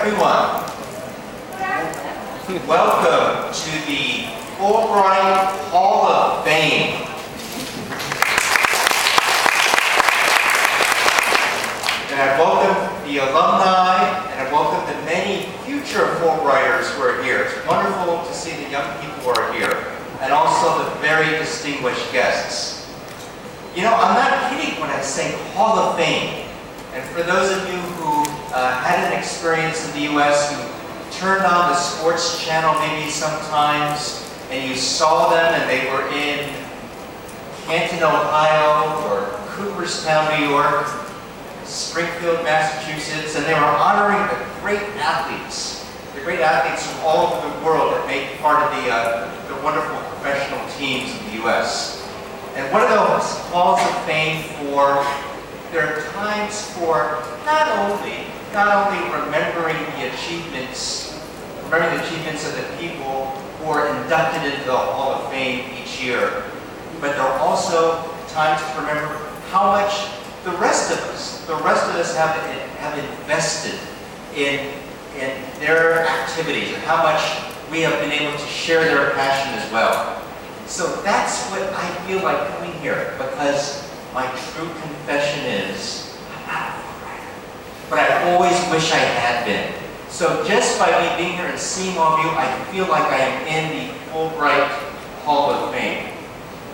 everyone. Welcome to the Fulbright Hall of Fame. And I welcome the alumni, and I welcome the many future Fulbrighters who are here. It's wonderful to see the young people who are here, and also the very distinguished guests. You know, I'm not kidding when I say Hall of Fame. And for those of you who had an experience in the US, who turned on the sports channel maybe sometimes, and you saw them and they were in Canton, Ohio, or Cooperstown, New York, Springfield, Massachusetts, and they were honoring the great athletes from all over the world that make part of the wonderful professional teams in the US. And what are those halls of fame for? There are times for not only remembering the achievements of the people who are inducted into the Hall of Fame each year, but there are also times to remember how much the rest of us have invested in their activities and how much we have been able to share their passion as well. So that's what I feel like coming here, because my true confession is, I'm not a Fulbrighter, but I always wish I had been. So just by me being here and seeing all of you, I feel like I am in the Fulbright Hall of Fame.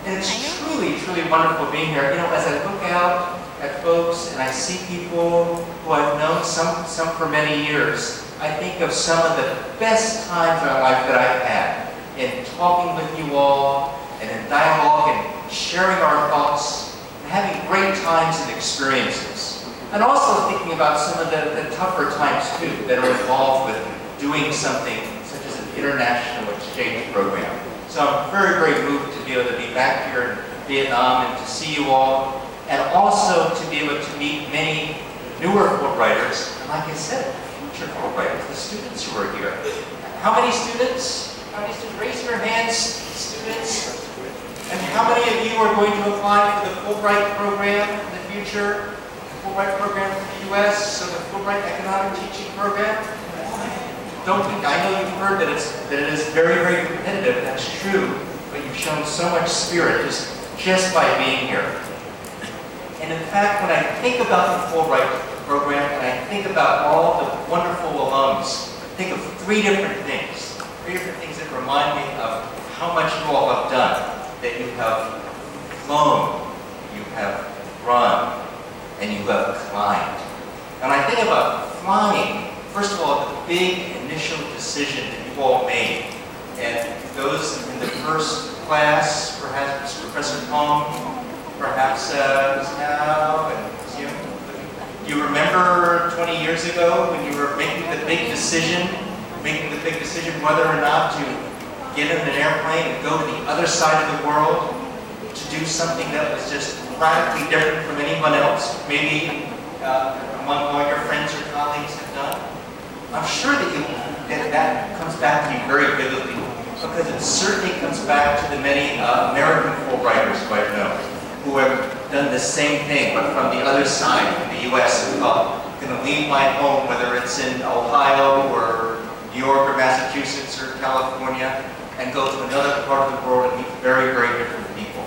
And it's truly, truly wonderful being here. You know, as I look out at folks and I see people who I've known, some for many years, I think of some of the best times in my life that I've had in talking with you all and in dialogue and sharing our thoughts, having great times and experiences. And also thinking about some of the tougher times too that are involved with doing something such as an international exchange program. So I'm very, very moved to be able to be back here in Vietnam and to see you all, and also to be able to meet many newer Fulbrighters, and like I said, future Fulbrighters, the students who are here. How many students? Raise your hands, students. And how many of you are going to apply for the Fulbright program in the future? The Fulbright program in the US, so the Fulbright Economic Teaching Program? I know you've heard that it is very, very competitive. That's true, but you've shown so much spirit just by being here. And in fact, when I think about the Fulbright program and I think about all the wonderful alums, I think of three different things that remind me of how much you all have done. That you have flown, you have run, and you have climbed. And I think about flying, first of all, the big initial decision that you all made. And those in the first class, perhaps Professor Hong, perhaps now, and you remember 20 years ago when you were making the big decision whether or not to get in an airplane and go to the other side of the world to do something that was just radically different from anyone else, maybe among all your friends or colleagues have done. I'm sure that comes back to you very vividly, because it certainly comes back to the many American Fulbrighters who I've known, who have done the same thing, but from the other side, in the US, who thought, I'm going to leave my home, whether it's in Ohio or New York or Massachusetts or California, and go to another part of the world and meet very, very different people.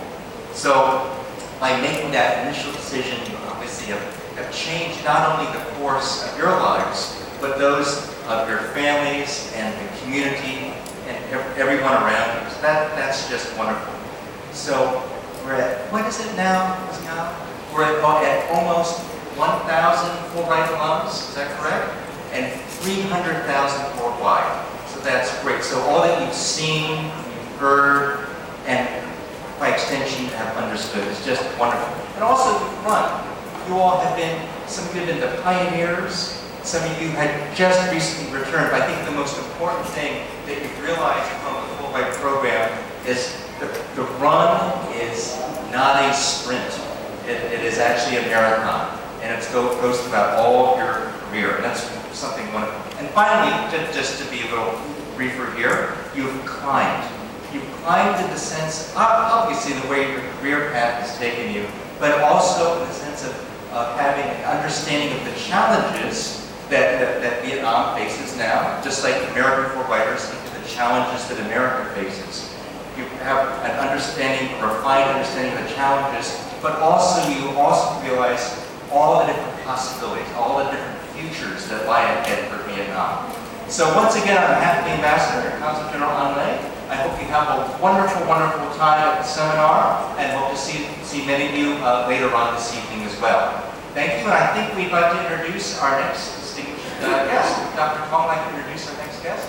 So by making that initial decision, you obviously have changed not only the course of your lives, but those of your families and the community and everyone around you. So that's just wonderful. So we're at, what is it now, Pascal? We're at almost 1,000 Fulbright alums, is that correct? And 300,000 worldwide. So that's great. So all that you've seen, you've heard, and by extension have understood is just wonderful. And also you've run. You all have been, some of you have been the pioneers, some of you had just recently returned. But I think the most important thing that you've realized from the Fulbright program is the run is not a sprint. It is actually a marathon. And it goes throughout all of your career. And that's something wonderful. And finally, just to be a little briefer here, you've climbed. You've climbed in the sense, obviously the way your career path has taken you, but also in the sense of having an understanding of the challenges that Vietnam faces now, just like American Fulbrighters think of the challenges that America faces. You have an understanding, a refined understanding of the challenges, but also you also realize all the different possibilities, all the different futures that lie ahead for Vietnam. So once again, on behalf of the Ambassador and Consul General An Lê, I hope you have a wonderful, wonderful time at the seminar, and hope to see many of you later on this evening as well. Thank you, and I think we'd like to introduce our next distinguished guest. Dr. Kong, like to introduce our next guest.